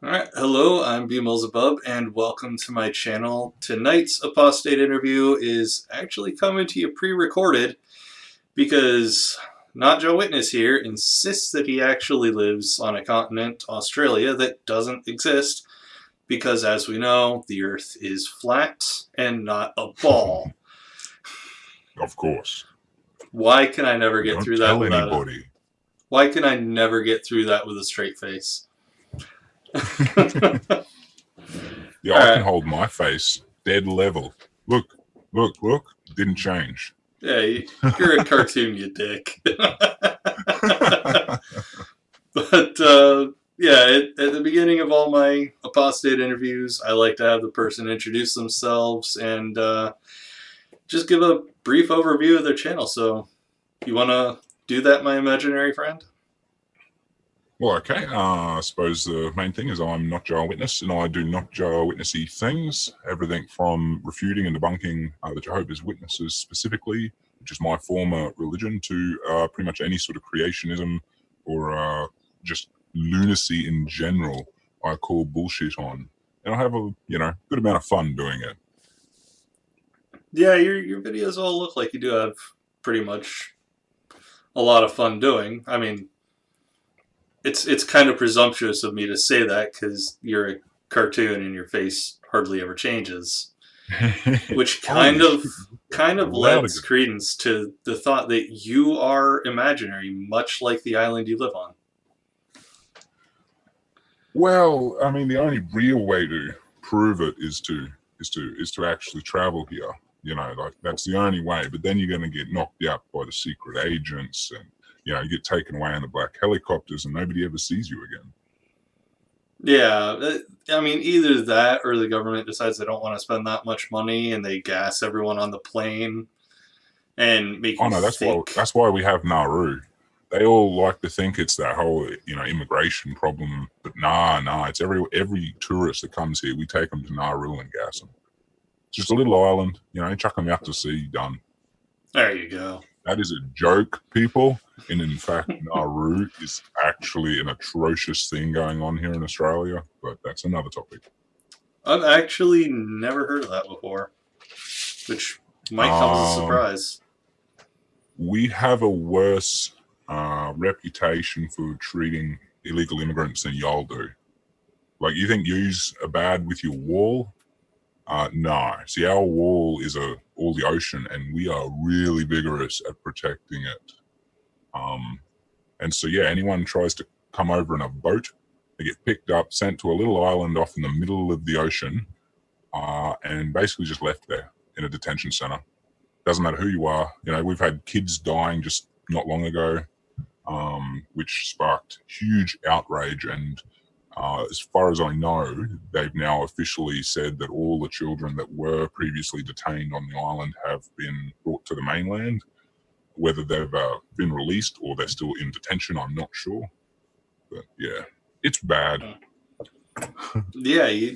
Alright, hello, I'm BMillzebub, and welcome to my channel. Tonight's Apostate interview is actually coming to you pre-recorded because NotJah Witness here insists that he actually lives on a continent, Australia, that doesn't exist because, as we know, the Earth is flat and not a ball. Of course. Why can I never get Don't through that tell without a... anybody. Why can I never get through that with a straight face? Yeah, I can hold my face dead level. Look. Didn't change. Yeah, you're a cartoon, you dick. But yeah, at the beginning of all my apostate interviews, I like to have the person introduce themselves and just give a brief overview of their channel. So, you want to do that, my imaginary friend? Well, okay. I suppose the main thing is I'm NotJah Witness, and I do NotJah Witnessy things. Everything from refuting and debunking the Jehovah's Witnesses specifically, which is my former religion, to pretty much any sort of creationism or just lunacy in general. I call bullshit on, and I have a good amount of fun doing it. Yeah, your videos all look like you do have pretty much a lot of fun doing. I mean, it's kind of presumptuous of me to say that because you're a cartoon and your face hardly ever changes, which kind of lends credence to the thought that you are imaginary, much like the island you live on. Well, I mean, the only real way to prove it is to actually travel here. Like that's the only way. But then you're going to get knocked out by the secret agents, and you get taken away in the black helicopters, and nobody ever sees you again. Yeah, I mean, either that or the government decides they don't want to spend that much money, and they gas everyone on the plane and make you think. That's why we have Nauru. They all like to think it's that whole immigration problem, but nah, it's every tourist that comes here, we take them to Nauru and gas them. It's just a little island, chuck them out to sea, done. There you go. That is a joke, people. And in fact, Nauru is actually an atrocious thing going on here in Australia, but that's another topic. I've actually never heard of that before, which might come as a surprise. We have a worse reputation for treating illegal immigrants than y'all do. Like, you think yous are bad with your wall? No. See, our wall is all the ocean, and we are really vigorous at protecting it. And so, yeah, anyone tries to come over in a boat, they get picked up, sent to a little island off in the middle of the ocean, and basically just left there in a detention center. Doesn't matter who you are. We've had kids dying just not long ago, which sparked huge outrage. And as far as I know, they've now officially said that all the children that were previously detained on the island have been brought to the mainland. Whether they've been released or they're still in detention, I'm not sure. But yeah, it's bad. Yeah,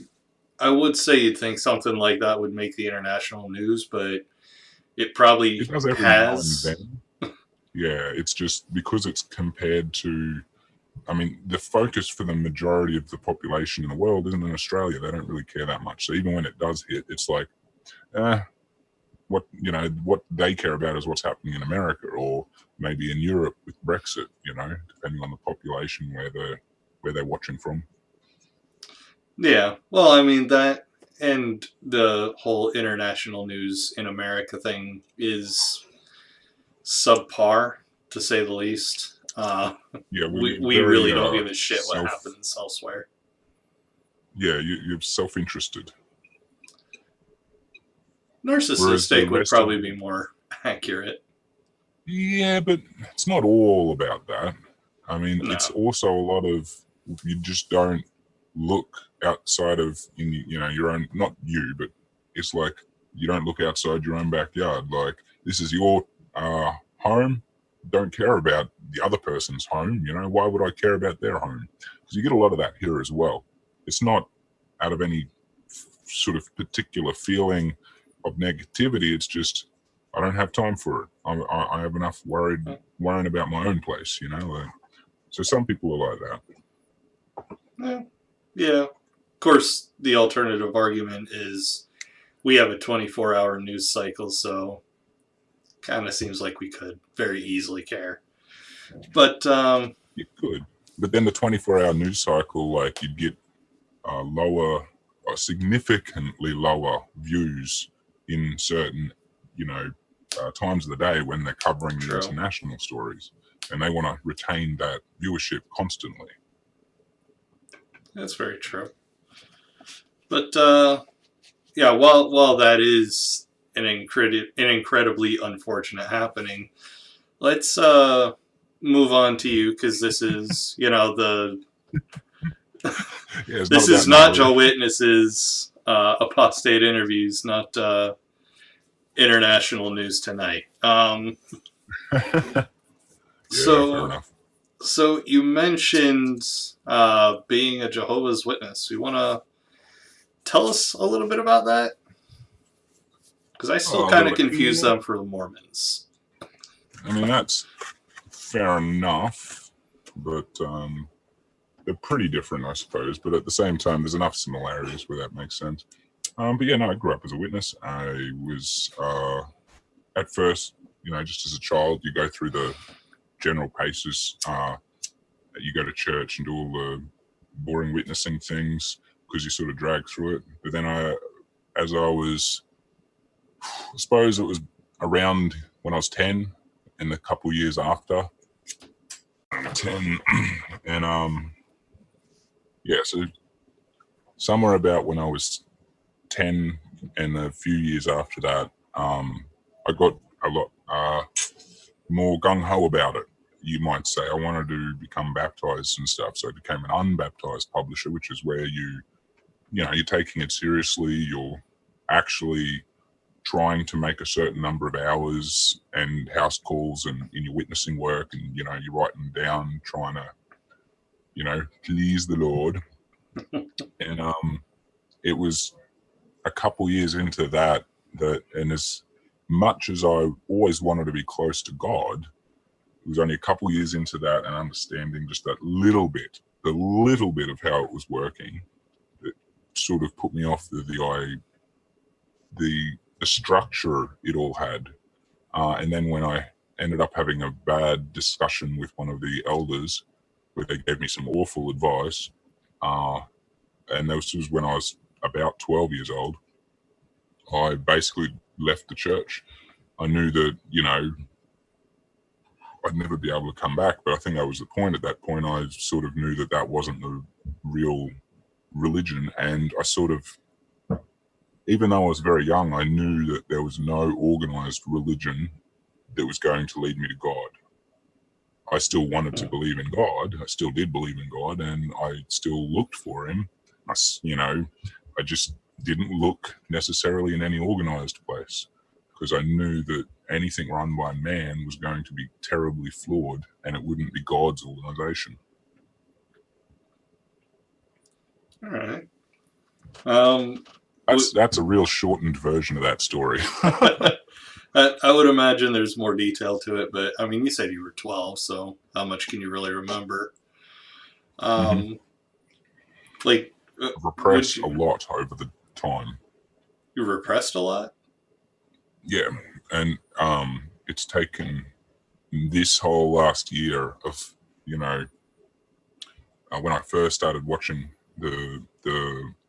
I would say you'd think something like that would make the international news, but it probably does every now and then. Yeah, it's just because it's compared to, I mean, the focus for the majority of the population in the world isn't in Australia. They don't really care that much. So even when it does hit, it's like, what they care about is what's happening in America or maybe in Europe with Brexit, depending on the population where they're watching from. Yeah, well, I mean, that and the whole international news in America thing is subpar, to say the least. Yeah, we really don't give a shit what happens elsewhere. Yeah, you're self-interested. Narcissistic would probably be more accurate. Yeah, but it's not all about that. I mean, It's also a lot of, you just don't look outside of your own, not you, but it's like you don't look outside your own backyard. Like, this is your home. Don't care about the other person's home. Why would I care about their home? Because you get a lot of that here as well. It's not out of any sort of particular feeling of negativity. It's just I don't have time for it. I have enough worrying about my own place. So some people are like that. Yeah. Yeah. Of course, the alternative argument is we have a 24-hour news cycle, so kind of seems like we could very easily care. But You could, but then the 24-hour news cycle, like you'd get lower, significantly lower views in certain, times of the day when they're covering the true. international stories, and they want to retain that viewership constantly. That's very true. But yeah, while that is an incredibly unfortunate happening, let's move on to you, because this is the Yeah, this is NotJah Witness's Apostate interviews, not international news tonight. Yeah, so fair enough. So you mentioned being a Jehovah's Witness. You want to tell us a little bit about that? Because I still kind of confuse them for the Mormons. I mean, that's fair enough, but they're pretty different, I suppose. But at the same time, there's enough similarities where that makes sense. But yeah, no, I grew up as a witness. I was, at first, just as a child, you go through the general paces. You go to church and do all the boring witnessing things because you sort of drag through it. But then I suppose it was around when I was 10 and a couple years after 10. And yeah, so somewhere about when I was 10 and a few years after that, I got a lot more gung-ho about it, you might say. I wanted to become baptized and stuff, so I became an unbaptized publisher, which is where you're taking it seriously. You're actually trying to make a certain number of hours and house calls and in your witnessing work, and you're writing down, trying to please the Lord. And it was a couple years into that, and as much as I always wanted to be close to God, it was only a couple years into that and understanding just the little bit of how it was working, that sort of put me off the structure it all had. And then when I ended up having a bad discussion with one of the elders, where they gave me some awful advice, and this was when I was about 12 years old, I basically left the church. I knew that, I'd never be able to come back, but I think that was the point. At that point, I sort of knew that wasn't the real religion, and I sort of, even though I was very young, I knew that there was no organized religion that was going to lead me to God. I still wanted to believe in God. I still did believe in God, and I still looked for him. I just didn't look necessarily in any organized place, because I knew that anything run by man was going to be terribly flawed, and it wouldn't be God's organization. All right. That's a real shortened version of that story. I would imagine there's more detail to it, but I mean, you said you were 12, so how much can you really remember? Like, repressed a lot over the time. You repressed a lot? Yeah, and it's taken this whole last year of, when I first started watching the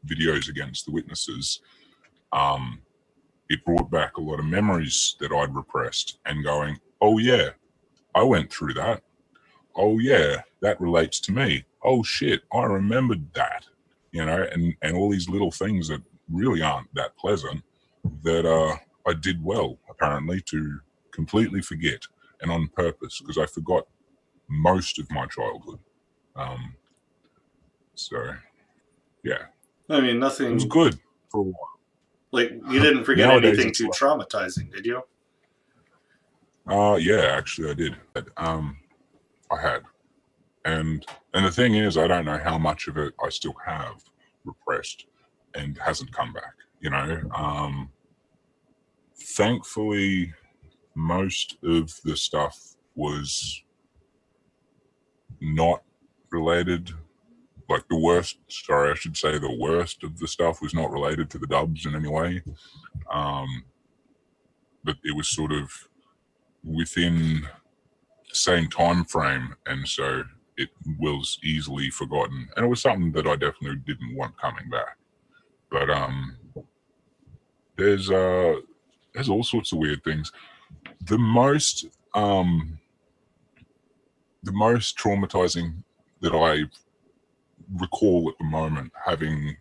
videos against the witnesses, it brought back a lot of memories that I'd repressed, and going, oh yeah, I went through that. Oh yeah, that relates to me. Oh shit, I remembered that. And all these little things that really aren't that pleasant, that I did well, apparently, to completely forget, and on purpose, because I forgot most of my childhood. So, yeah. I mean, nothing. It was good for a while. Like, you didn't forget anything too traumatizing, did you? Yeah, actually I did. I had. And the thing is, I don't know how much of it I still have repressed and hasn't come back, Thankfully, most of the stuff was not related, like the worst, sorry, I should say the worst of the stuff was not related to the dubs in any way. But it was sort of within the same time frame, and so it was easily forgotten. And it was something that I definitely didn't want coming back. But there's all sorts of weird things. The most traumatizing that I recall at the moment, having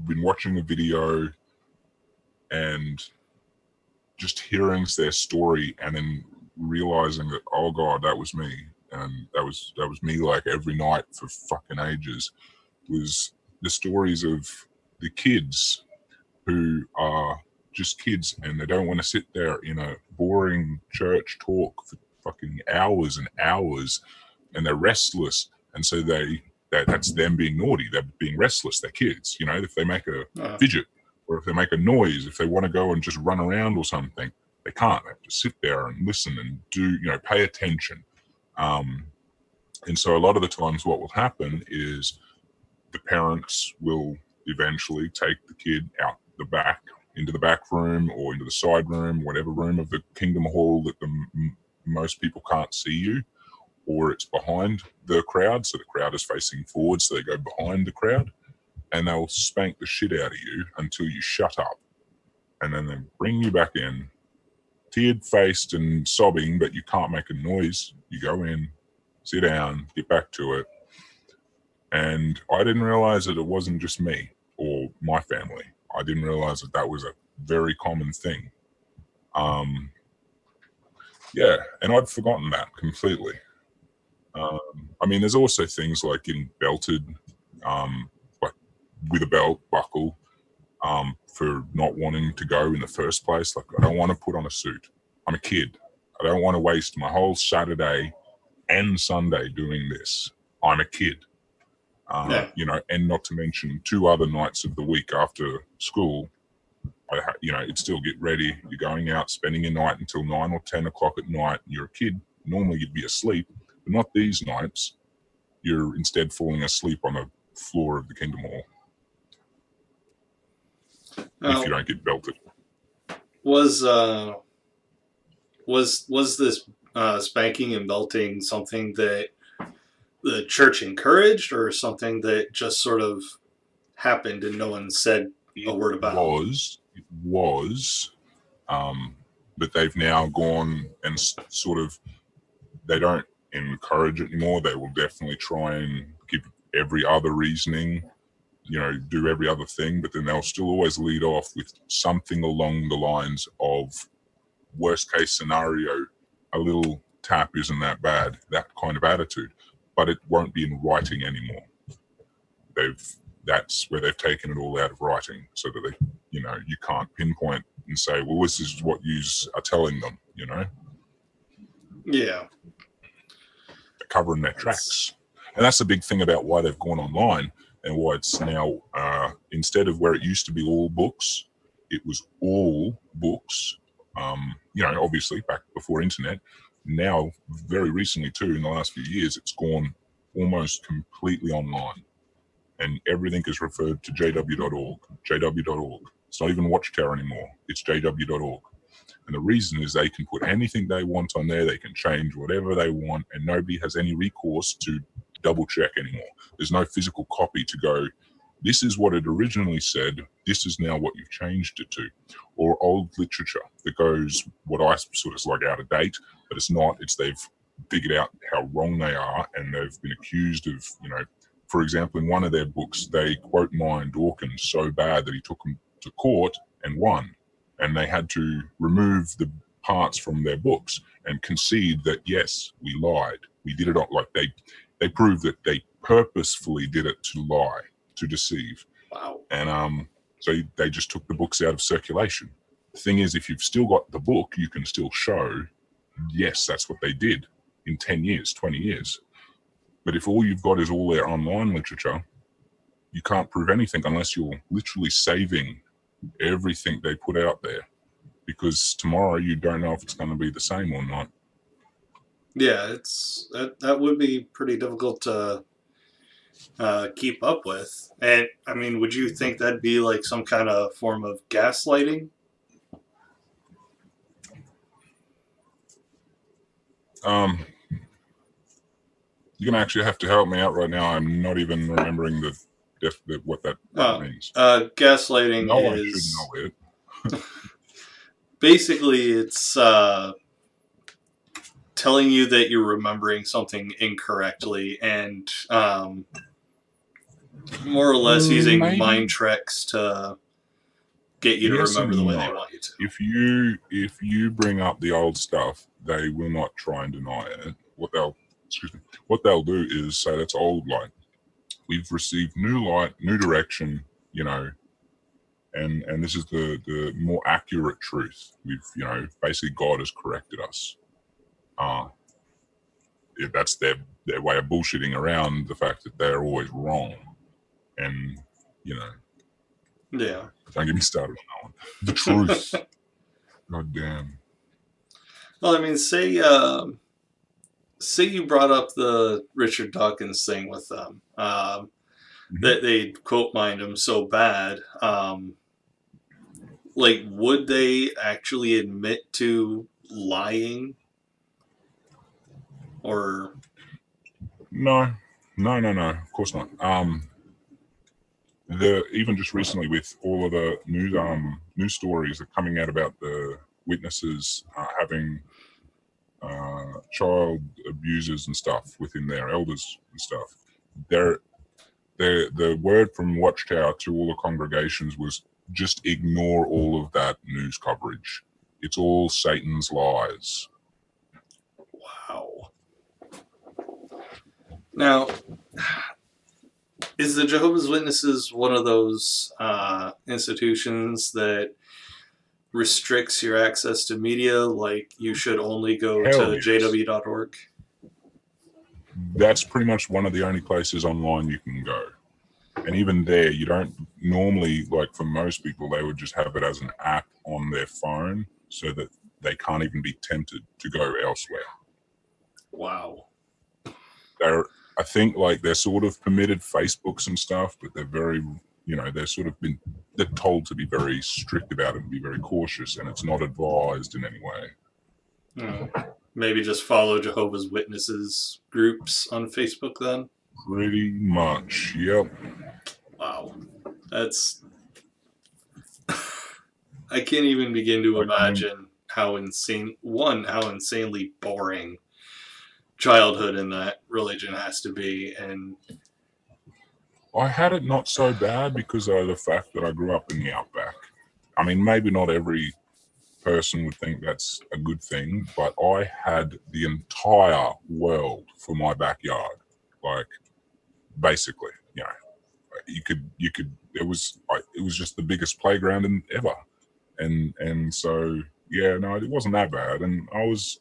been watching the video and just hearing their story, and then realizing that, oh God, that was me, and that was me like every night for fucking ages, was the stories of the kids who are just kids and they don't want to sit there in a boring church talk for fucking hours and hours, and they're restless, and so that's them being naughty. They're being restless. They're kids, you know. If they make a fidget, or if they make a noise, if they want to go and just run around or something, they can't. They have to sit there and listen and do, you know, pay attention. And so a lot of the times what will happen is the parents will eventually take the kid out the back, into the back room or into the side room, whatever room of the Kingdom Hall that most people can't see you, or it's behind the crowd, so the crowd is facing forward, so they go behind the crowd, and they'll spank the shit out of you until you shut up. And then they bring you back in, teared-faced and sobbing, but you can't make a noise. You go in, sit down, get back to it. And I didn't realize that it wasn't just me or my family. I didn't realize that that was a very common thing. Yeah, and I'd forgotten that completely. I mean, there's also things like getting belted, like with a belt buckle, for not wanting to go in the first place. Like, I don't want to put on a suit. I'm a kid. I don't want to waste my whole Saturday and Sunday doing this. I'm a kid. You know, and not to mention 2 other nights of the week after school, you know, it'd still get ready. You're going out, spending your night until 9 or 10 o'clock at night. You're a kid. Normally you'd be asleep, but not these nights. You're instead falling asleep on the floor of the Kingdom Hall. If you don't get belted. Was this spanking and belting something that the church encouraged, or something that just sort of happened and no one said a word about? It was, but they've now gone and sort of, they don't encourage it anymore. They will definitely try and give every other reasoning, you know, do every other thing, but then they'll still always lead off with something along the lines of, worst case scenario, a little tap isn't that bad, that kind of attitude. But it won't be in writing anymore. That's where they've taken it all out of writing, so that they, you know, you can't pinpoint and say, well, this is what you are telling them, you know. Yeah, they're covering their tracks. And that's the big thing about why they've gone online, and why it's now, instead of where it used to be all books, it was all books. You know, obviously back before internet. Now, very recently too, in the last few years, it's gone almost completely online, and everything is referred to jw.org. jw.org. It's not even Watchtower anymore. It's jw.org. And the reason is they can put anything they want on there. They can change whatever they want, and nobody has any recourse to double check anymore. There's no physical copy to go, this is what it originally said, this is now what you've changed it to. Or old literature that goes, what I sort of like out of date, but it's not. It's they've figured out how wrong they are, and they've been accused of, you know, for example, in one of their books, they quote mine Dawkins so bad that he took them to court and won. And they had to remove the parts from their books and concede that, yes, we lied. We did it on, like they proved that they purposefully did it to lie, to deceive. Wow. And so they just took the books out of circulation. The thing is, if you've still got the book, you can still show, yes, that's what they did in 10 years, 20 years. But if all you've got is all their online literature, you can't prove anything unless you're literally saving everything they put out there, because tomorrow you don't know if it's going to be the same or not. Yeah, it's that would be pretty difficult to keep up with. And I mean, would you think that'd be like some kind of form of gaslighting? You're gonna actually have to help me out right now. I'm not even remembering what that means. Gaslighting No, I should is know it. basically it's telling you that you're remembering something incorrectly, and more or less using mind tricks to get you to Yes remember the and way no. they want you to. If you bring up the old stuff, they will not try and deny it. What they'll do is say that's old light. We've received new light, new direction, you know, and this is the more accurate truth. We've, you know, basically God has corrected us. That's their way of bullshitting around the fact that they're always wrong. And, you know, Yeah. don't get me started on that one. The truth. God damn. Well, I mean, say you brought up the Richard Dawkins thing with them, that they quote mined him so bad. Like, would they actually admit to lying? Or No, of course not. Even just recently with all of the news stories that are coming out about the witnesses having child abusers and stuff within their elders and stuff, the word from Watchtower to all the congregations was just ignore all of that news coverage. It's all Satan's lies. wow. Now, is the Jehovah's Witnesses one of those institutions that restricts your access to media? Like, you should only go to yes. jw.org? That's pretty much one of the only places online you can go. And even there, you don't normally, like for most people, they would just have it as an app on their phone so that they can't even be tempted to go elsewhere. Wow. I think like they're sort of permitted Facebooks and stuff, but they're very, you know, they're told to be very strict about it and be very cautious, and it's not advised in any way. Maybe just follow Jehovah's Witnesses groups on Facebook then? Pretty much, yep. Wow. That's... I can't even begin to imagine how insanely boring childhood in that religion has to be. And I had it not so bad because of the fact that I grew up in the outback. I mean, maybe not every person would think that's a good thing, but I had the entire world for my backyard. Like, basically, you know, it was just the biggest playground ever. And so, yeah, no, it wasn't that bad. And I was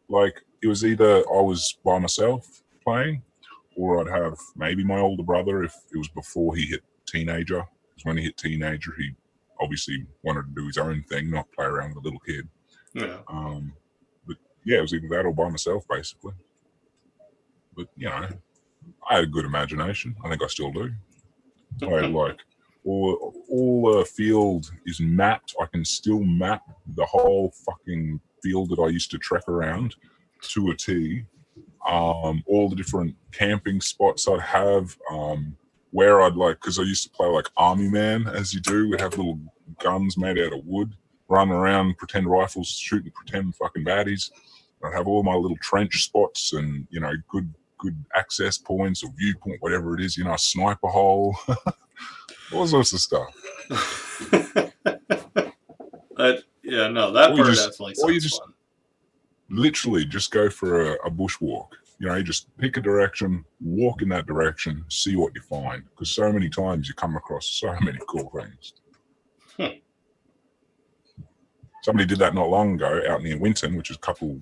like, it was either I was by myself playing, or I'd have maybe my older brother if it was before he hit teenager. Because when he hit teenager, he obviously wanted to do his own thing, not play around with a little kid. yeah. But yeah, it was either that or by myself, basically. But, you know, I had a good imagination. I think I still do. I had like all the field is mapped. I can still map the whole fucking field that I used to trek around to a T. All the different camping spots I'd have, where I'd like, because I used to play like Army Man, as you do. We'd have little guns made out of wood, run around, pretend rifles, shooting pretend fucking baddies. I'd have all my little trench spots and, you know, good access points or viewpoint, whatever it is, you know, a sniper hole, all sorts of stuff. Yeah, no, that part definitely sounds fun. Literally just go for a bushwalk. You know, you just pick a direction, walk in that direction, see what you find. Because so many times you come across so many cool things. Somebody did that not long ago out near Winton, which is a couple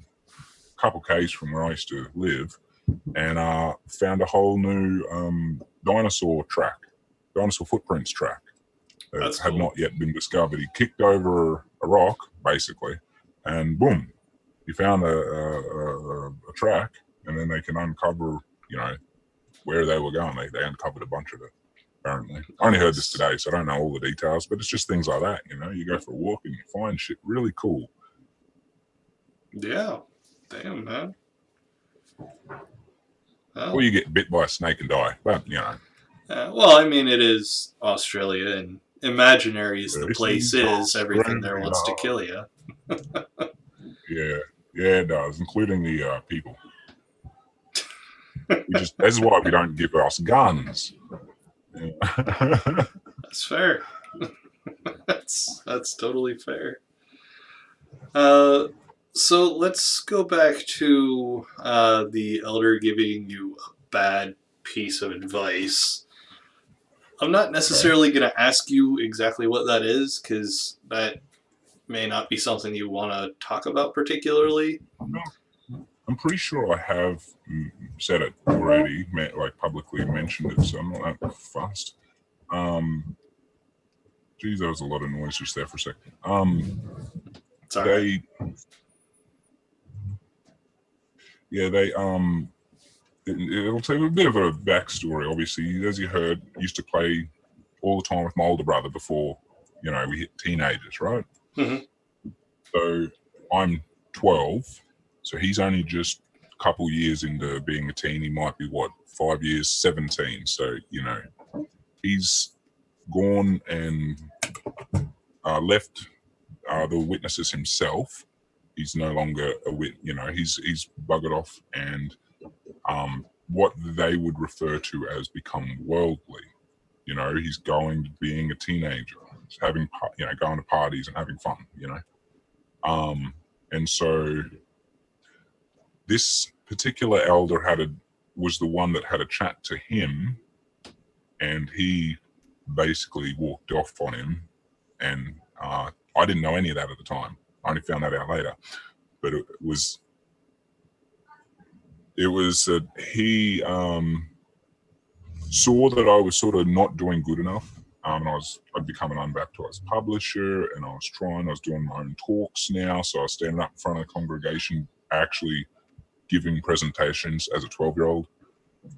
k's from where I used to live, and found a whole new dinosaur footprints track that had not yet been discovered. He kicked over a rock, basically, and boom, he found a track, and then they can uncover, you know, where they were going. They uncovered a bunch of it, apparently. I only heard this today, so I don't know all the details, but it's just things like that, you know? You go for a walk and you find shit really cool. Yeah. Damn, man. Well, or you get bit by a snake and die, but, you know. Well, I mean, it is Australia, and imaginary as the place is, everything there wants to kill you. Yeah, it does, including the people. This is why we don't give us guns. Yeah. That's fair. That's totally fair. So let's go back to the elder giving you a bad piece of advice. I'm not necessarily going to ask you exactly what that is, because that may not be something you want to talk about particularly. I'm pretty sure I have said it already, like publicly mentioned it, so I'm not that fussed. Geez, there was a lot of noise just there for a second. Right. It'll take a bit of a backstory. Obviously, as you heard, used to play all the time with my older brother before, you know, we hit teenagers, right? Mm-hmm. So I'm 12, so he's only just a couple years into being a teen. He might be 5 years, 17. So, you know, he's gone and left the witnesses himself. He's no longer a you know, he's buggered off, and what they would refer to as become worldly. You know, he's being a teenager, having, you know, going to parties and having fun, you know. And so this particular elder was the one that had a chat to him, and he basically walked off on him. And I didn't know any of that at the time. I only found that out later. But it was that he saw that I was sort of not doing good enough. I'd become an unbaptized publisher, and I was doing my own talks now. So I was standing up in front of the congregation, actually giving presentations as a 12-year-old.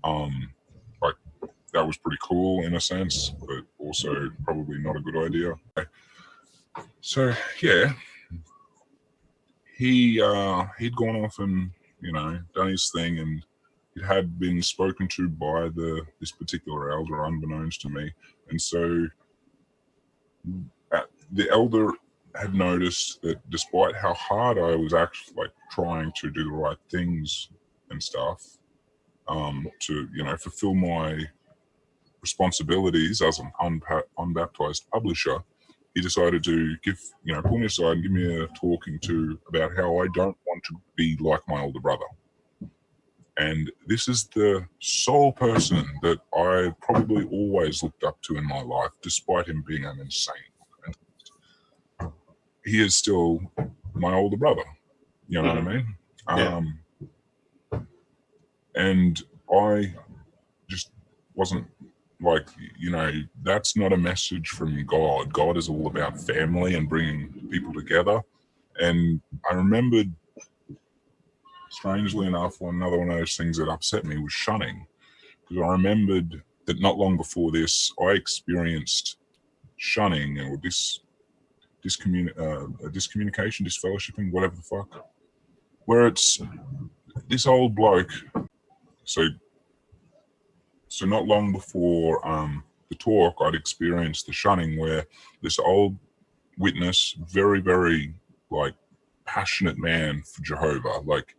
Like, that was pretty cool in a sense, but also probably not a good idea. So yeah, he'd gone off and, you know, done his thing, and it had been spoken to by this particular elder, unbeknownst to me. And so the elder had noticed that despite how hard I was actually, like, trying to do the right things and stuff, to, you know, fulfill my responsibilities as an unbaptized publisher, he decided to pull me aside and give me a talking to about how I don't want to be like my older brother. And this is the sole person that I probably always looked up to in my life, despite him being an insane. He is still my older brother. You know what I mean? Yeah. And I just wasn't like, you know, that's not a message from God. God is all about family and bringing people together. And I remembered, strangely enough, another one of those things that upset me was shunning. Because I remembered that not long before this, I experienced shunning or discommunication, disfellowshipping, whatever the fuck. Where it's this old bloke. So not long before the talk, I'd experienced the shunning where this old witness, very, very, like, passionate man for Jehovah, like,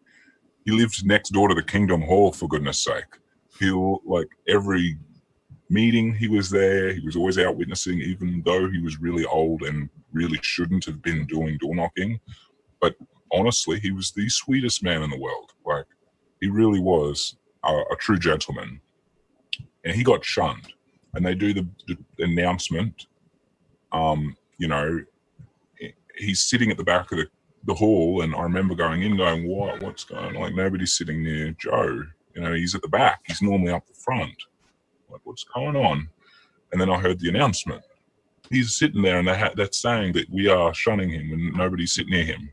he lived next door to the Kingdom Hall, for goodness sake. Like, every meeting he was there, he was always out witnessing, even though he was really old and really shouldn't have been doing door knocking. But honestly, he was the sweetest man in the world. Like, he really was a true gentleman. And he got shunned. And they do the announcement, you know, he's sitting at the back of the hall, and I remember going in going, what's going on? Like, nobody's sitting near Joe. You know, he's at the back. He's normally up the front. Like, what's going on? And then I heard the announcement. He's sitting there, and that's saying that we are shunning him and nobody's sitting near him.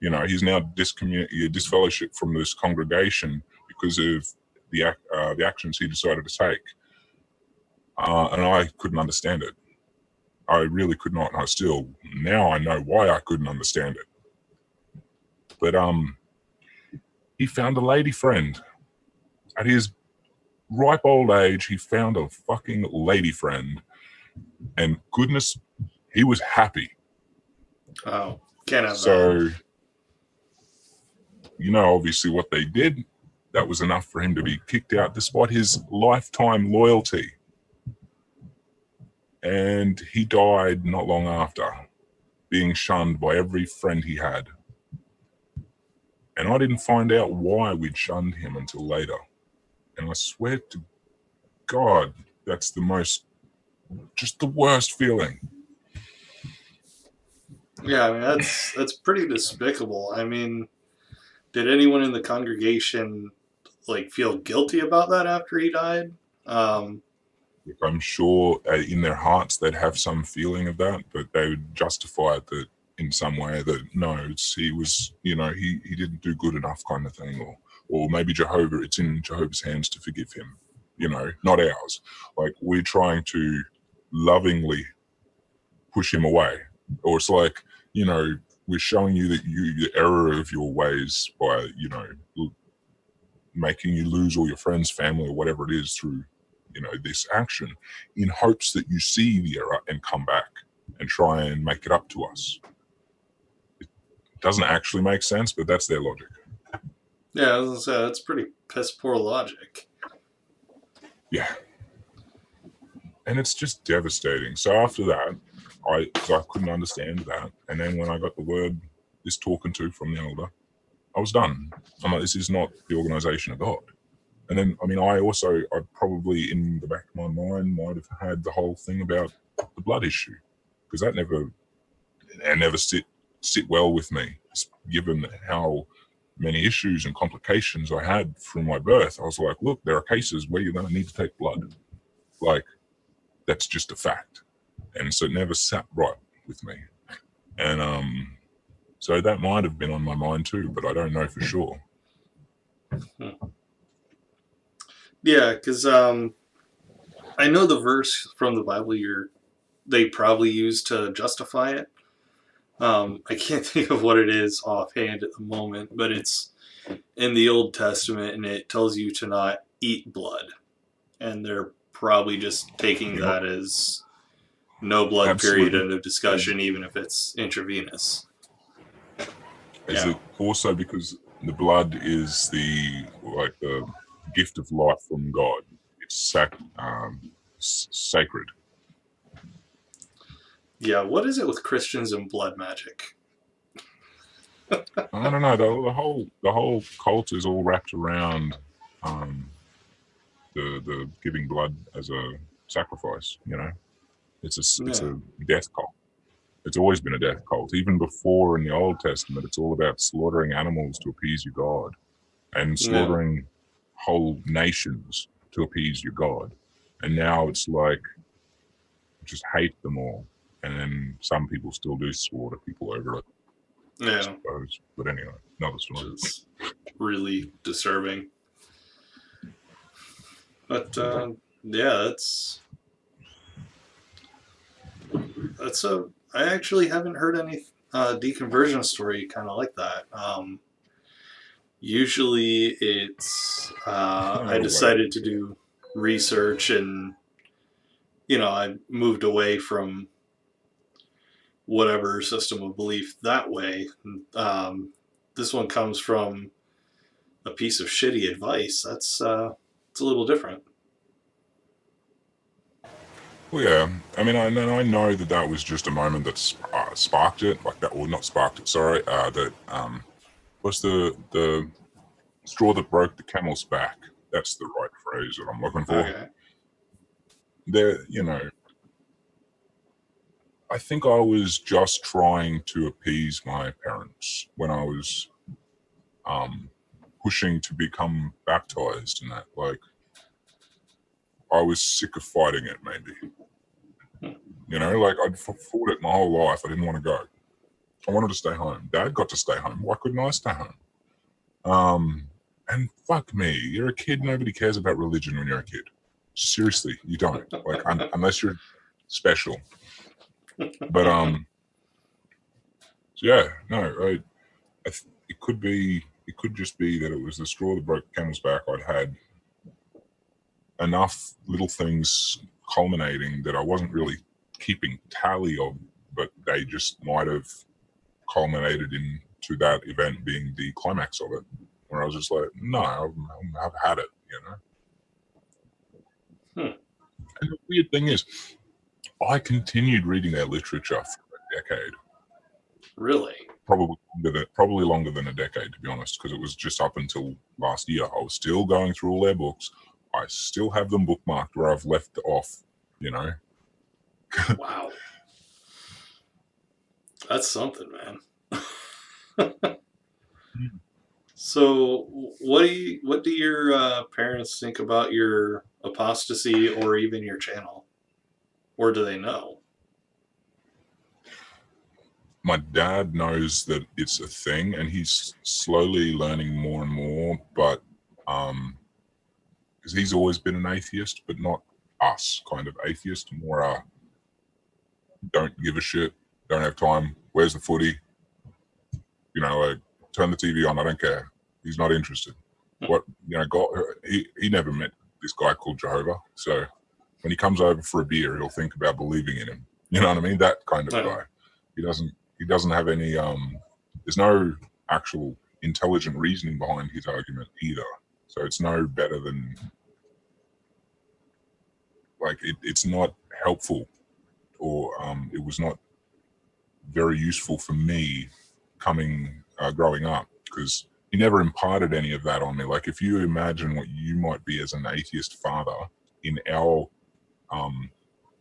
You know, he's now disfellowshipped from this congregation because of the actions he decided to take, and I couldn't understand it. I really could not. And I still, now I know why I couldn't understand it. But he found a lady friend. At his ripe old age, he found a fucking lady friend. And goodness, he was happy. Oh, can't have So, that. you know, obviously what they did, that was enough for him to be kicked out despite his lifetime loyalty. And he died not long after, being shunned by every friend he had. And I didn't find out why we'd shunned him until later. And I swear to God, that's just the worst feeling. Yeah, I mean, that's pretty despicable. I mean, did anyone in the congregation like feel guilty about that after he died? I'm sure in their hearts they'd have some feeling of that, but they would justify it that in some way that no, he was, you know, he didn't do good enough kind of thing, or maybe it's in Jehovah's hands to forgive him, you know, not ours. Like we're trying to lovingly push him away, or it's like, you know, we're showing you that the error of your ways by, you know, making you lose all your friends, family, or whatever it is through, you know, this action, in hopes that you see the error and come back and try and make it up to us. It doesn't actually make sense, but that's their logic. Yeah, I was gonna say, that's pretty piss poor logic. Yeah. And it's just devastating. So after that, I couldn't understand that. And then when I got the word, this talking to from the elder, I was done. I'm like, this is not the organization of God. And then, I mean, I probably in the back of my mind might have had the whole thing about the blood issue, because that never sit well with me, given how many issues and complications I had from my birth. I was like, look, there are cases where you're going to need to take blood. Like, that's just a fact. And so it never sat right with me. And so that might have been on my mind too, but I don't know for sure. Yeah, because I know the verse from the Bible they probably use to justify it. I can't think of what it is offhand at the moment, but it's in the Old Testament, and it tells you to not eat blood. And they're probably just taking that as no blood, absolutely. period, end of discussion, even if it's intravenous. Is it also because the blood is the gift of life from God? It's sacred. Yeah, what is it with Christians and blood magic? I don't know. The whole cult is all wrapped around the giving blood as a sacrifice. You know, it's a death cult. It's always been a death cult. Even before in the Old Testament, it's all about slaughtering animals to appease your God, and slaughtering whole nations to appease your God. And now it's like, just hate them all. And then some people still do slaughter people over it. Yeah. I suppose. But anyway, another story. It's really disturbing. But yeah, I actually haven't heard any deconversion story kind of like that. Usually it's I decided to do research, and you know, I moved away from whatever system of belief that way. This one comes from a piece of shitty advice. It's a little different. Well, yeah. I mean, I know that was just a moment that sparked it, like that, or not sparked it. Sorry, that was the straw that broke the camel's back. That's the right phrase that I'm looking for. Okay. There, you know, I think I was just trying to appease my parents when I was pushing to become baptized, and that, like, I was sick of fighting it, maybe. You know, like, I'd fought it my whole life. I didn't want to go. I wanted to stay home. Dad got to stay home. Why couldn't I stay home? And fuck me, you're a kid. Nobody cares about religion when you're a kid. Seriously, you don't. Like, unless you're special. But so yeah, no, it could just be that it was the straw that broke the camel's back. I'd had enough little things culminating that I wasn't really keeping tally of, but they just might have culminated into that event being the climax of it, where I was just like, no, I've had it, you know. And the weird thing is, I continued reading their literature for a decade. Really? Probably longer than a decade, to be honest, because it was just up until last year. I was still going through all their books. I still have them bookmarked where I've left off, you know. Wow. That's something, man. So, what do your parents think about your apostasy or even your channel? Or do they know? My dad knows that it's a thing, and he's slowly learning more and more, but because he's always been an atheist, but not us kind of atheist, more don't give a shit, don't have time, where's the footy? You know, like, turn the TV on, I don't care. He's not interested. What, you know, God, he never met this guy called Jehovah, so when he comes over for a beer, he'll think about believing in him. You know what I mean? That kind of guy. He doesn't have any there's no actual intelligent reasoning behind his argument either. So it's no better than, like, it's not helpful, or it was not very useful for me growing up, because he never imparted any of that on me. Like, if you imagine what you might be as an atheist father in our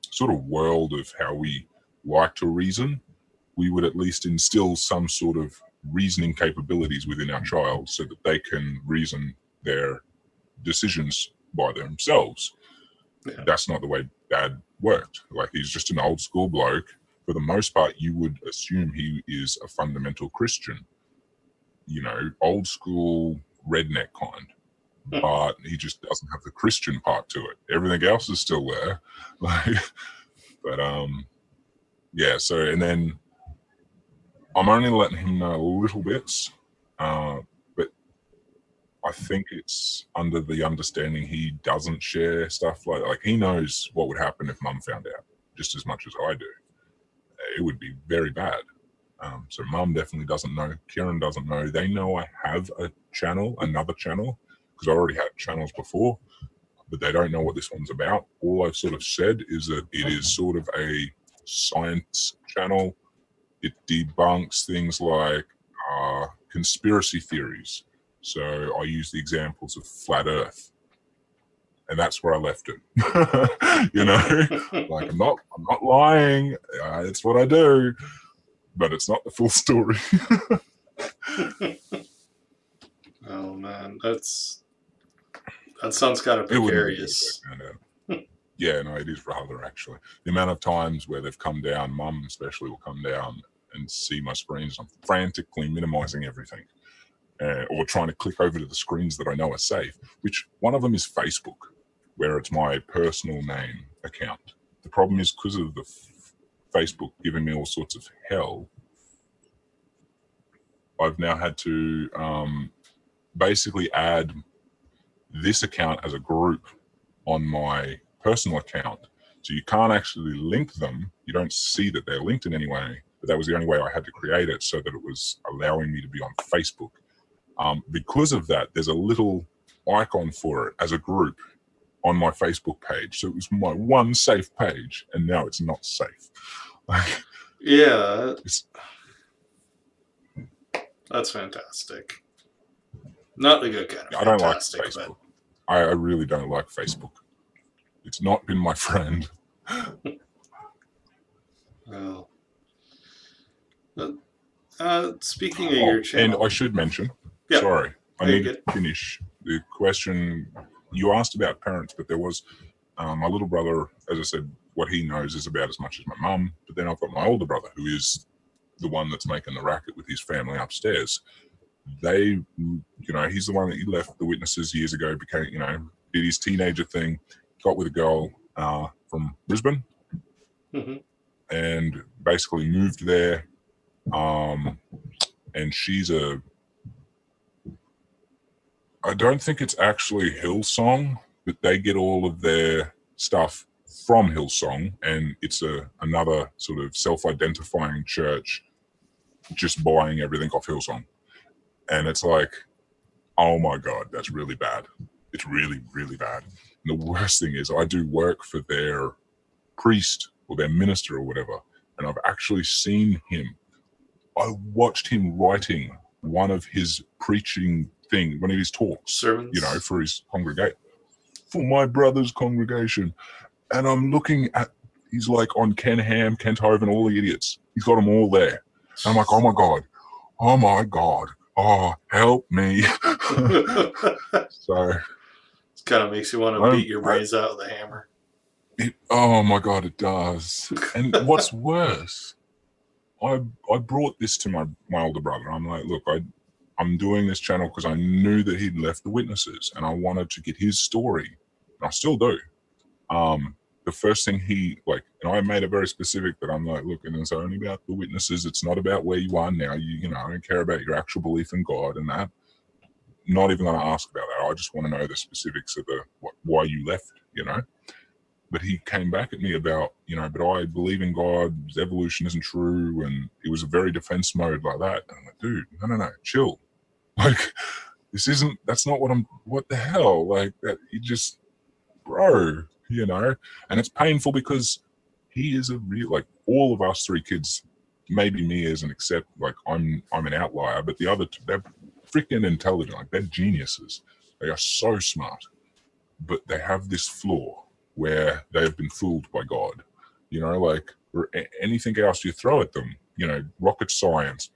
sort of world of how we like to reason, we would at least instill some sort of reasoning capabilities within our child so that they can reason their decisions by themselves. Yeah. That's not the way Dad worked. Like, he's just an old school bloke. For the most part, you would assume he is a fundamental Christian, you know, old school redneck kind. But he just doesn't have the Christian part to it. Everything else is still there. Like, but yeah. So, and then I'm only letting him know little bits, but I think it's under the understanding he doesn't share stuff like he knows what would happen if Mum found out just as much as I do. It would be very bad. So Mum definitely doesn't know. Kieran doesn't know. They know I have another channel, because I already had channels before, but they don't know what this one's about. All I've sort of said is that it is sort of a science channel. It debunks things like conspiracy theories. So I use the examples of flat Earth, and that's where I left it. You know, like, I'm not lying. It's what I do, but it's not the full story. Oh man, that sounds kind of precarious. Yeah, no, it is rather, actually. The amount of times where they've come down, Mum especially will come down and see my screens. I'm frantically minimizing everything, or trying to click over to the screens that I know are safe, which one of them is Facebook, where it's my personal name account. The problem is, because of the Facebook giving me all sorts of hell, I've now had to basically add this account as a group on my personal account. So you can't actually link them. You don't see that they're linked in any way, but that was the only way I had to create it, so that it was allowing me to be on Facebook. Because of that, there's a little icon for it as a group on my Facebook page. So it was my one safe page, and now it's not safe. Yeah. That's fantastic. Not the good kind of I don't like Facebook. But I really don't like Facebook. It's not been my friend. Well, speaking of your channel, and I should mention, sorry, I need to finish the question. You asked about parents, but there was my little brother. As I said, what he knows is about as much as my mum. But then I've got my older brother, who is the one that's making the racket with his family upstairs. they, he's the one that he left the Witnesses years ago, became, did his teenager thing, got with a girl from Brisbane, and basically moved there. And she's I don't think it's actually Hillsong, but they get all of their stuff from Hillsong, and it's another sort of self-identifying church just buying everything off Hillsong. And it's like, oh my God, that's really bad. It's really, really bad. And the worst thing is I do work for their priest or their minister or whatever, and I've actually seen him. I watched him writing one of his preaching thing, one of his talks, sermons, for his congregation, for my brother's congregation. And I'm looking at, he's like on Ken Ham, Kent Hovind, all the idiots. He's got them all there. And I'm like, oh my God, oh, help me. So it kind of makes you want to beat your brains out with a hammer. Oh my God, it does. And what's worse, I brought this to my older brother. I'm like, look, I'm doing this channel because I knew that he'd left the Witnesses and I wanted to get his story. And I still do. The first thing and I made it very specific that I'm like, look, and it's only about the Witnesses. It's not about where you are now. I don't care about your actual belief in God and that. Not even going to ask about that. I just want to know the specifics of why you left, But he came back at me about, but I believe in God, evolution isn't true. And it was a very defense mode like that. And I'm like, dude, no, chill. Like, that's not what the hell? Like, that, you just, bro, and it's painful because he is a real, like, all of us three kids, maybe me as an except, like, I'm an outlier, but the other two, they're freaking intelligent. Like, they're geniuses. They are so smart, but they have this flaw where they have been fooled by God, like, or anything else you throw at them, rocket science.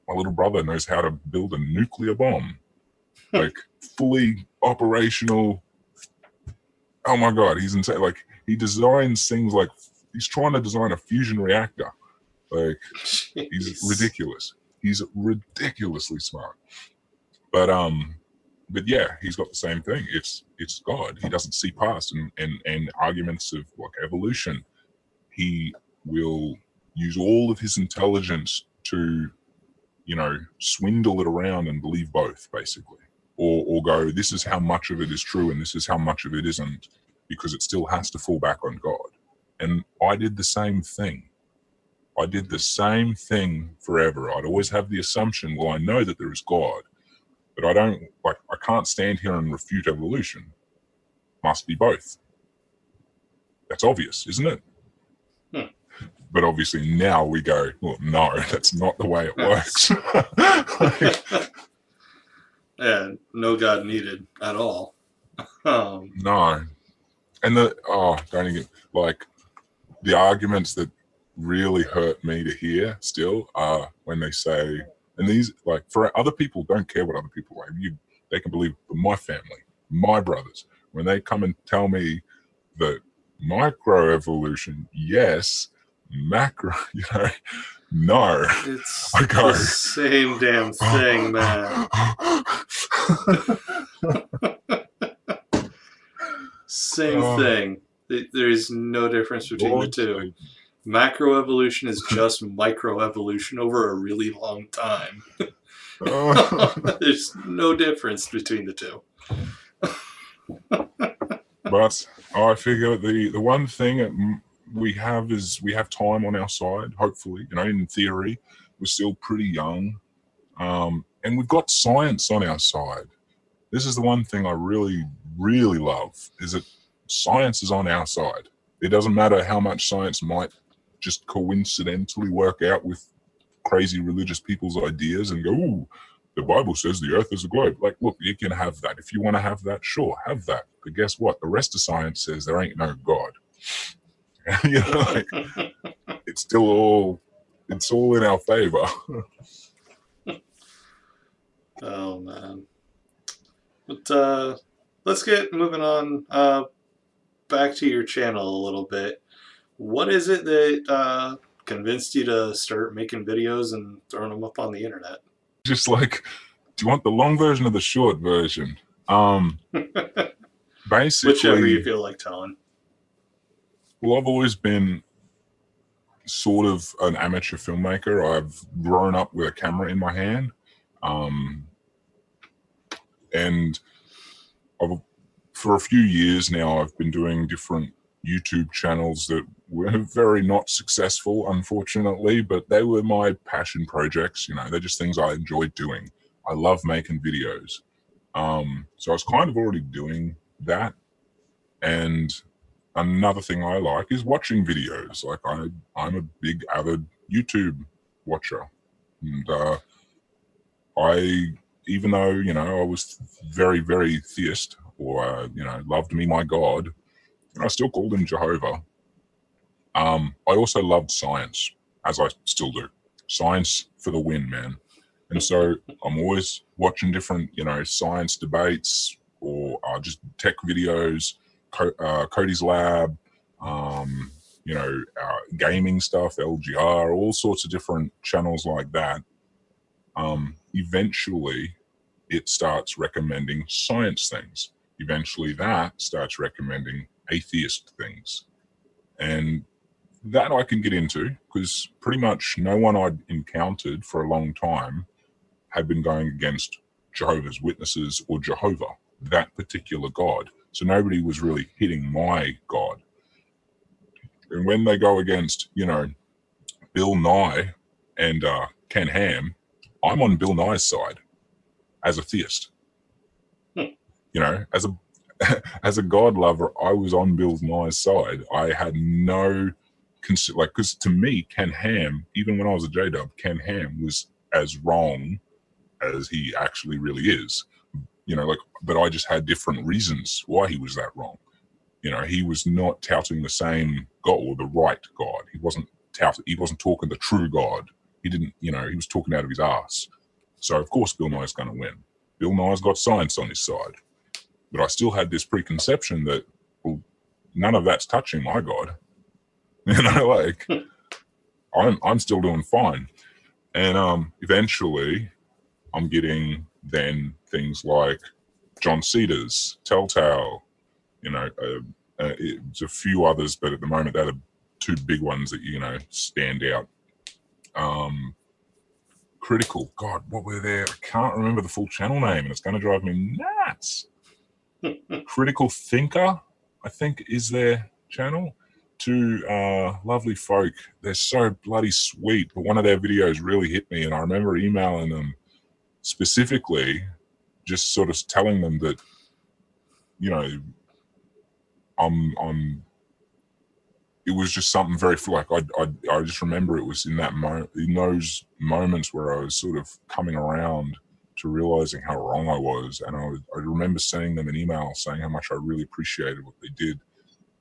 My little brother knows how to build a nuclear bomb, like fully operational. Oh my God, he's insane. Like, he designs things like he's trying to design a fusion reactor. Like, Jeez. He's ridiculous. He's ridiculously smart. But yeah, he's got the same thing. It's God. He doesn't see past and arguments of like evolution. He will use all of his intelligence to, swindle it around and believe both, basically. Or go, this is how much of it is true and this is how much of it isn't, because it still has to fall back on God. And I did the same thing. I did the same thing forever. I'd always have the assumption, well, I know that there is God, but I can't stand here and refute evolution. Must be both. That's obvious, isn't it? But obviously now we go, well, no, that's not the way it works. Yeah, no God needed at all. No. And don't even, like, the arguments that really hurt me to hear still are when they say, and these, like, for other people, don't care what other people like. They can believe for my family, my brothers, when they come and tell me that microevolution, yes, macro, no. It's the same damn thing, man. Same thing. There is no difference between the two. Macroevolution is just microevolution over a really long time. There's no difference between the two. But I figure the one thing we have is we have time on our side, hopefully. In theory, we're still pretty young. And we've got science on our side. This is the one thing I really, really love, is that science is on our side. It doesn't matter how much science might just coincidentally work out with crazy religious people's ideas and go, ooh, the Bible says the earth is a globe. Like, look, you can have that. If you want to have that, sure, have that. But guess what? The rest of science says there ain't no God. It's all in our favor. Oh, man. But let's get moving on back to your channel a little bit. What is it that convinced you to start making videos and throwing them up on the internet? Just like Do you want the long version or the short version? Basically, whichever you feel like telling. Well, I've always been sort of an amateur filmmaker. I've grown up with a camera in my hand, and for a few years now, I've been doing different YouTube channels that were very not successful, unfortunately, but they were my passion projects. They're just things I enjoyed doing. I love making videos. So I was kind of already doing that. And another thing I like is watching videos. Like I'm a big avid YouTube watcher. And even though, I was very, very theist, or, loved me my God, I still called him Jehovah. I also loved science, as I still do. Science for the win, man. And so I'm always watching different, science debates, or just tech videos, Cody's Lab, gaming stuff, LGR, all sorts of different channels like that. Eventually, it starts recommending science things. Eventually, that starts recommending atheist things. And that I can get into, because pretty much no one I'd encountered for a long time had been going against Jehovah's Witnesses or Jehovah, that particular God. So nobody was really hitting my God. And when they go against, Bill Nye and Ken Ham, I'm on Bill Nye's side as a theist. As a as a God lover, I was on Bill Nye's side. I had no because to me, Ken Ham, even when I was a J-Dub, Ken Ham was as wrong as he actually really is. But I just had different reasons why he was that wrong. He was not touting the same God or the right God. He wasn't talking the true God. He didn't, he was talking out of his ass. So of course Bill Nye's going to win. Bill Nye's got science on his side. But I still had this preconception that, well, none of that's touching my God. I'm still doing fine. And eventually I'm getting then things like John Cedars, Telltale, it's a few others, but at the moment they're the two big ones that, stand out. Critical, God, what were there? I can't remember the full channel name, and it's going to drive me nuts. Critical Thinker, I think, is their channel. Two lovely folk. They're so bloody sweet, but one of their videos really hit me, and I remember emailing them specifically, just sort of telling them that, it was just something very I just remember it was in those moments where I was sort of coming around to realizing how wrong I was, and I remember sending them an email saying how much I really appreciated what they did,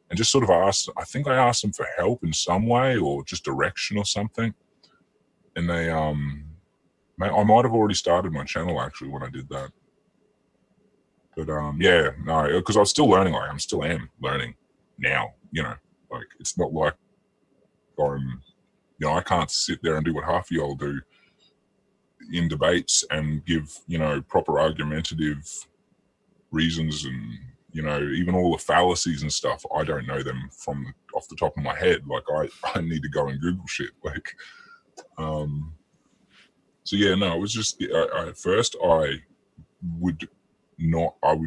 and just sort of I think I asked them for help in some way or just direction or something, and they I might have already started my channel actually when I did that. But because I was still learning. I still am learning now. It's not like I'm, I can't sit there and do what half of y'all do in debates and give, proper argumentative reasons and, even all the fallacies and stuff. I don't know them from off the top of my head. Like I need to go and Google shit. So yeah, no, it was just, at first I would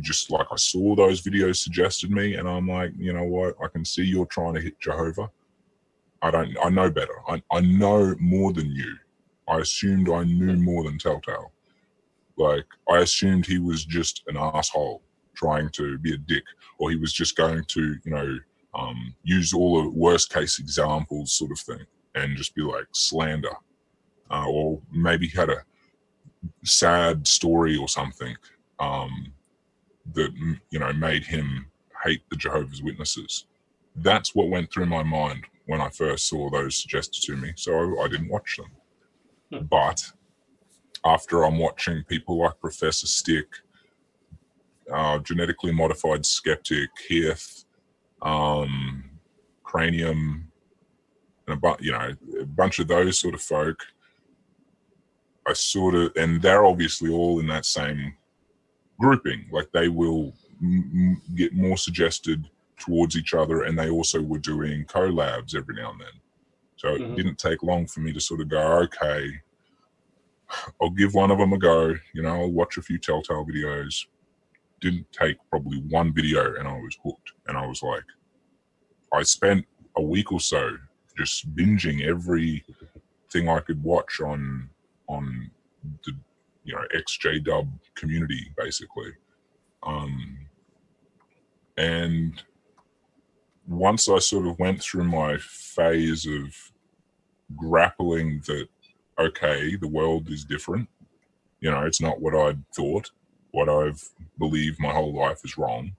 just I saw those videos suggested me, and I'm like, you know what? I can see you're trying to hit Jehovah. I know better. I know more than you. I assumed I knew more than Telltale. I assumed he was just an asshole trying to be a dick, or he was just going to, use all the worst case examples sort of thing and just be like slander. Or maybe he had a sad story or something that made him hate the Jehovah's Witnesses. That's what went through my mind when I first saw those suggested to me, so I didn't watch them. But after I'm watching people like Professor Stick, Genetically Modified Skeptic, Heath, Cranium, and a bunch of those sort of folk, I sort of, and they're obviously all in that same grouping. Like they will get more suggested towards each other, and they also were doing collabs every now and then. So it didn't take long for me to sort of go, okay, I'll give one of them a go. I'll watch a few Telltale videos. Didn't take probably one video, and I was hooked. And I was like, I spent a week or so just binging everything I could watch on the ex-jehovah community, basically. And once I sort of went through my phase of grappling that, okay, the world is different. It's not what I'd thought. What I've believed my whole life is wrong.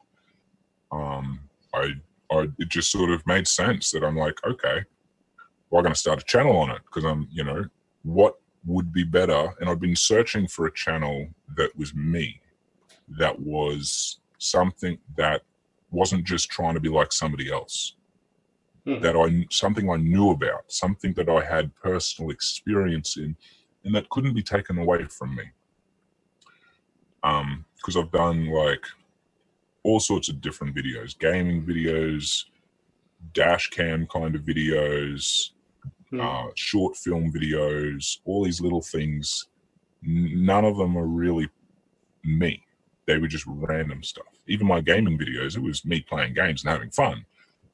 It just sort of made sense that I'm like, okay, well, I'm going to start a channel on it because I'm, what would be better? And I've been searching for a channel that was me, that was something that wasn't just trying to be like somebody else, something I knew about, something that I had personal experience in, and that couldn't be taken away from me. Because I've done like all sorts of different videos, gaming videos, dash cam kind of videos, short film videos, all these little things. None of them are really me. They were just random stuff. Even my gaming videos, it was me playing games and having fun,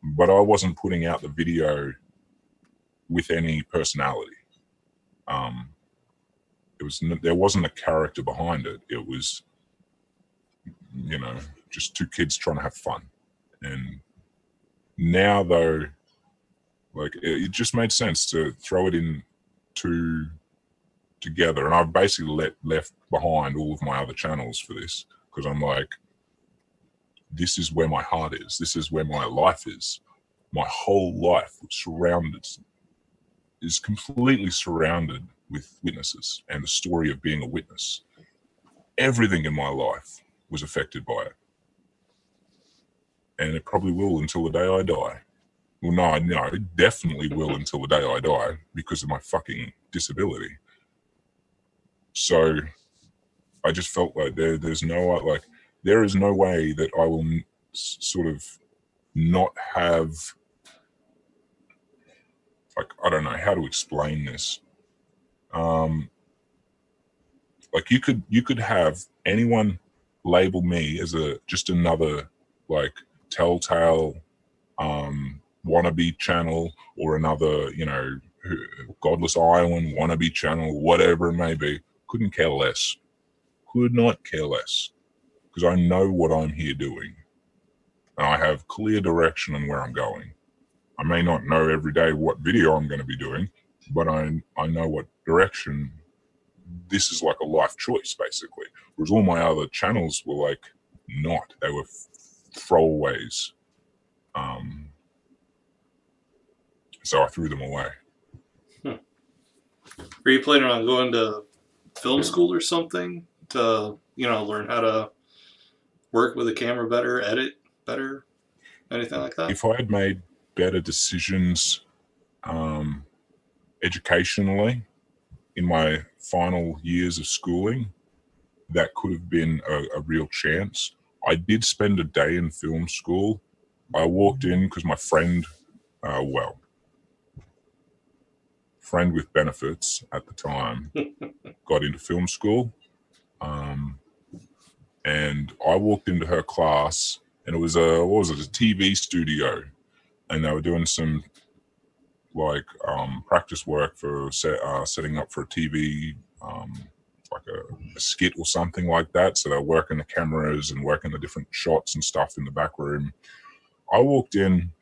but I wasn't putting out the video with any personality. There wasn't a character behind it. It was, just two kids trying to have fun. And now though, like it just made sense to throw it in together. And I've basically left behind all of my other channels for this, because I'm like, this is where my heart is. This is where my life is. My whole life is completely surrounded with witnesses and the story of being a witness. Everything in my life was affected by it. And it probably will until the day I die. Well, no, it definitely will until the day I die because of my fucking disability. So I just felt like there is no way that I will sort of not have, like, I don't know how to explain this. Like you could have anyone label me as just another like Telltale wannabe channel, or another, Godless Island wannabe channel, whatever it may be. Couldn't care less. Could not care less. Because I know what I'm here doing. And I have clear direction on where I'm going. I may not know every day what video I'm going to be doing, but I know what direction. This is like a life choice, basically. Whereas all my other channels were like not. They were throwaways. So I threw them away. Are you planning on going to film school or something to, learn how to work with a camera better, edit better, anything like that? If I had made better decisions educationally in my final years of schooling, that could have been a real chance. I did spend a day in film school. I walked in because my friend with benefits at the time got into film school. And I walked into her class, and it was a TV studio, and they were doing some like practice work for setting up for a TV, like a skit or something like that. So they're working the cameras and working the different shots and stuff in the back room. I walked in,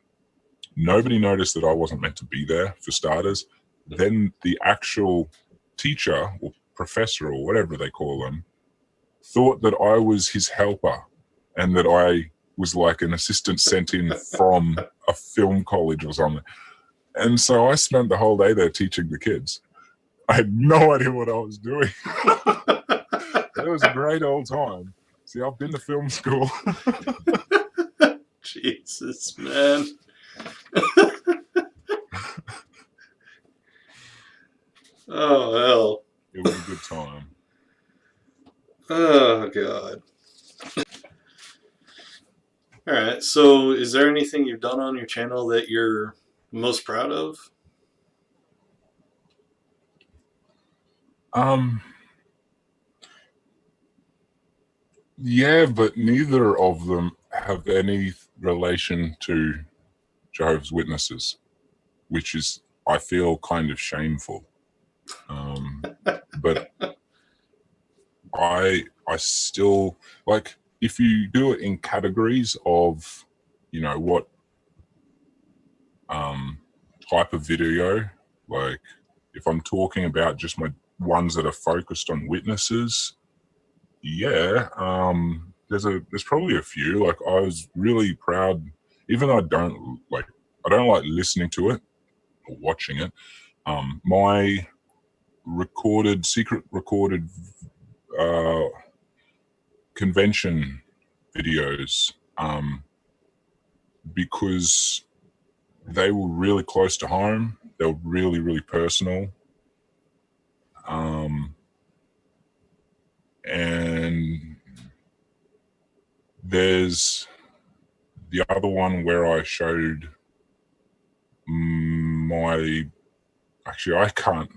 nobody noticed that I wasn't meant to be there, for starters. Then the actual teacher or professor or whatever they call them thought that I was his helper, and that I was like an assistant sent in from a film college or something. And so I spent the whole day there teaching the kids. I had no idea what I was doing. It was a great old time. See, I've been to film school. Jesus, man. Oh, hell. It was a good time. Oh, God. All right. So, is there anything you've done on your channel that you're most proud of? Yeah, but neither of them have any relation to Jehovah's Witnesses, which is, I feel, kind of shameful. But I still, like, if you do it in categories of, you know, what type of video, like if I'm talking about just my ones that are focused on witnesses, yeah, there's probably a few. Like, I was really proud, even though I don't like listening to it or watching it. My secret recorded convention videos, because they were really close to home. They were really, really personal. And there's the other one where I showed I can't.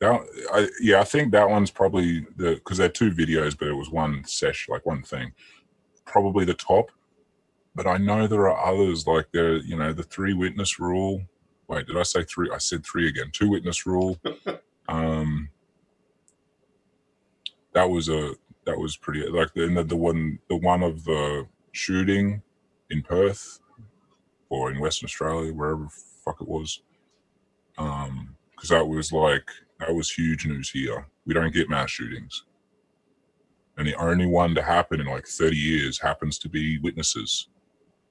I think that one's probably because they're two videos, but it was one session, like one thing. Probably the top, but I know there are others, like the 3 witness rule. Wait, did I say 3? I said 3 again. 2 witness rule. That was pretty, like the one of the shooting in Perth or in Western Australia, wherever the fuck it was. Because that was huge news here. We don't get mass shootings. And the only one to happen in like 30 years happens to be witnesses.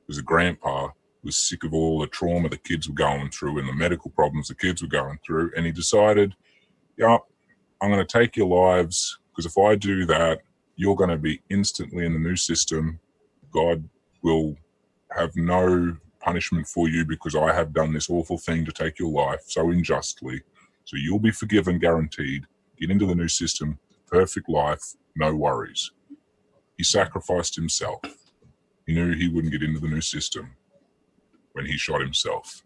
Because a grandpa was sick of all the trauma the kids were going through and the medical problems the kids were going through. And he decided, yeah, I'm going to take your lives, because if I do that, you're going to be instantly in the new system. God will have no punishment for you because I have done this awful thing to take your life so unjustly. So you'll be forgiven, guaranteed. Get into the new system, perfect life, no worries. He sacrificed himself. He knew he wouldn't get into the new system when he shot himself.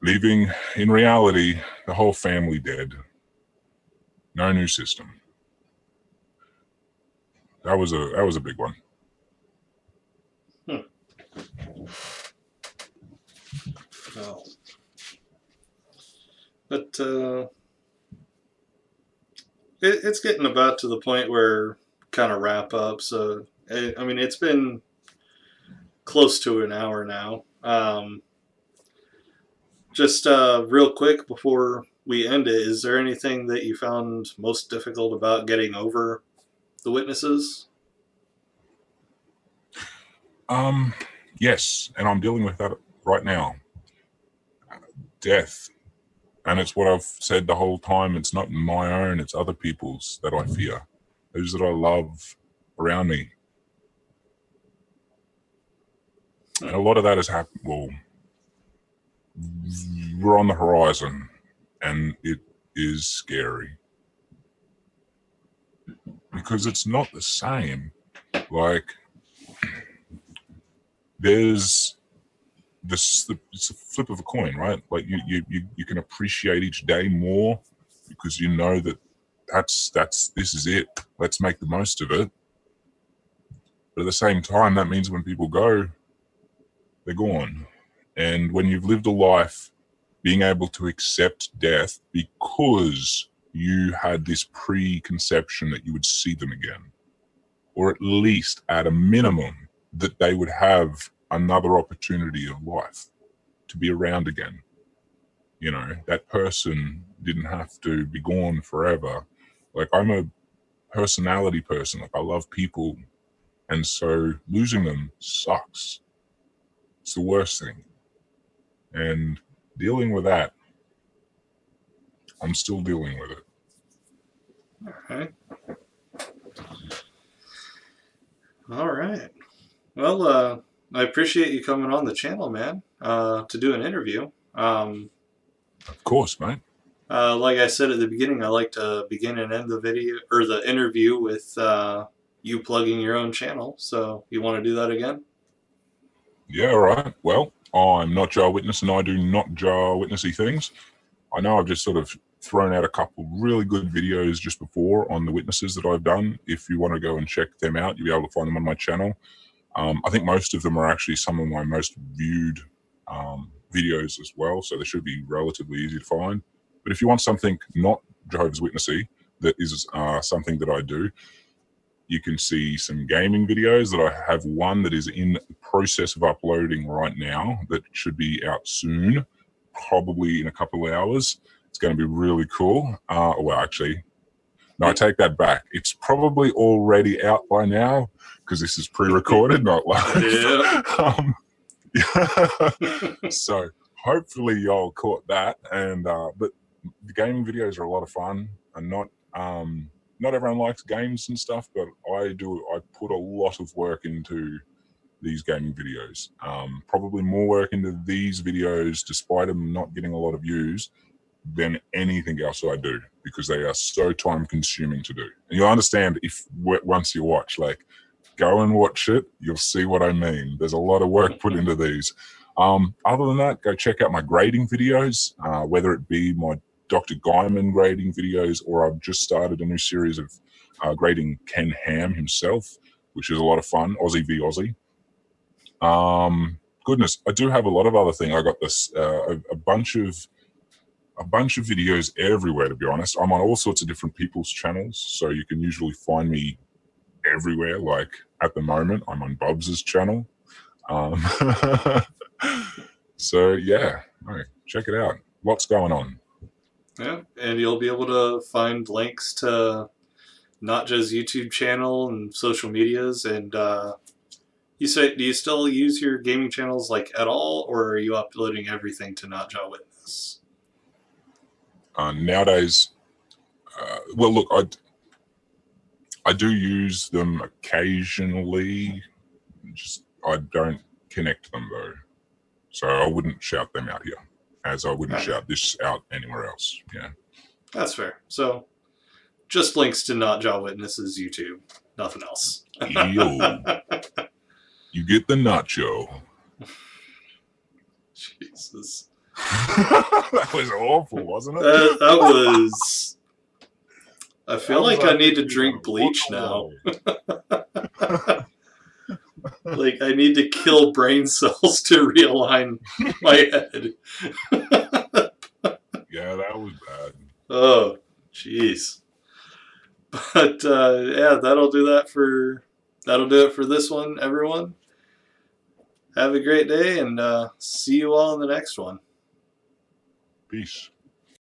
Leaving, in reality, the whole family dead. No new system. That was a big one. No. But it's getting about to the point where kind of wrap up. So I mean, it's been close to an hour now. Just real quick before we end it, is there anything that you found most difficult about getting over the witnesses? Yes, and I'm dealing with that right now. Death. And it's what I've said the whole time. It's not my own, it's other people's that I fear. Those that I love around me. And a lot of that has happened. Well, we're on the horizon, and it is scary. Because it's not the same. Like, there's it's a flip of a coin, right? Like you can appreciate each day more because you know that this is it. Let's make the most of it. But at the same time, that means when people go, they're gone. And when you've lived a life, being able to accept death because you had this preconception that you would see them again, or at least at a minimum that they would have another opportunity of life to be around again. You know, that person didn't have to be gone forever. Like, I'm a personality person. Like, I love people. And so losing them sucks. It's the worst thing. And dealing with that, I'm still dealing with it. Okay. All right. Well, I appreciate you coming on the channel, man, to do an interview. Of course, mate. Like I said at the beginning, I like to begin and end the video or the interview with you plugging your own channel. So you want to do that again? Yeah, all right. Well, I'm NotJah Witness, and I do NotJah Witnessy things. I know I've just sort of thrown out a couple really good videos just before on the witnesses that I've done. If you want to go and check them out, you'll be able to find them on my channel. I think most of them are actually some of my most viewed videos as well, so they should be relatively easy to find. But if you want something not Jehovah's Witnessy, that is something that I do, you can see some gaming videos that I have. One that is in the process of uploading right now that should be out soon, probably in a couple of hours. It's going to be really cool. Well, actually, no, I take that back. It's probably already out by now because this is pre-recorded, not live. So hopefully y'all caught that. And but the gaming videos are a lot of fun, and not everyone likes games and stuff, but I put a lot of work into these gaming videos. Probably more work into these videos, despite them not getting a lot of views, than anything else I do, because they are so time consuming to do. And you'll understand if once you watch, like, go and watch it, you'll see what I mean. There's a lot of work put into these. Other than that, go check out my grading videos, whether it be my Dr. Guyman grading videos, or I've just started a new series of grading Ken Ham himself, which is a lot of fun, Aussie v Aussie. Goodness, I do have a lot of other things. I got this a bunch of videos everywhere, to be honest. I'm on all sorts of different people's channels, so you can usually find me everywhere. Like at the moment, I'm on Bubs's channel. So yeah, check it out. Lots going on. Yeah, and you'll be able to find links to NotJah's YouTube channel and social medias. And you say, do you still use your gaming channels like at all, or are you uploading everything to NotJah Witness? Nowadays, well, look, I do use them occasionally. Just I don't connect them though, so I wouldn't shout them out here, as I wouldn't shout this out anywhere else. Yeah, that's fair. So, just links to NotJah Witness's YouTube, nothing else. Yo, you get the nacho. Jesus, that was awful, wasn't it? That was. I feel like I need to drink bleach now. Like, I need to kill brain cells to realign my head. Yeah, that was bad. Oh, jeez. But yeah, that'll do it for this one, everyone. Have a great day, and see you all in the next one. Peace.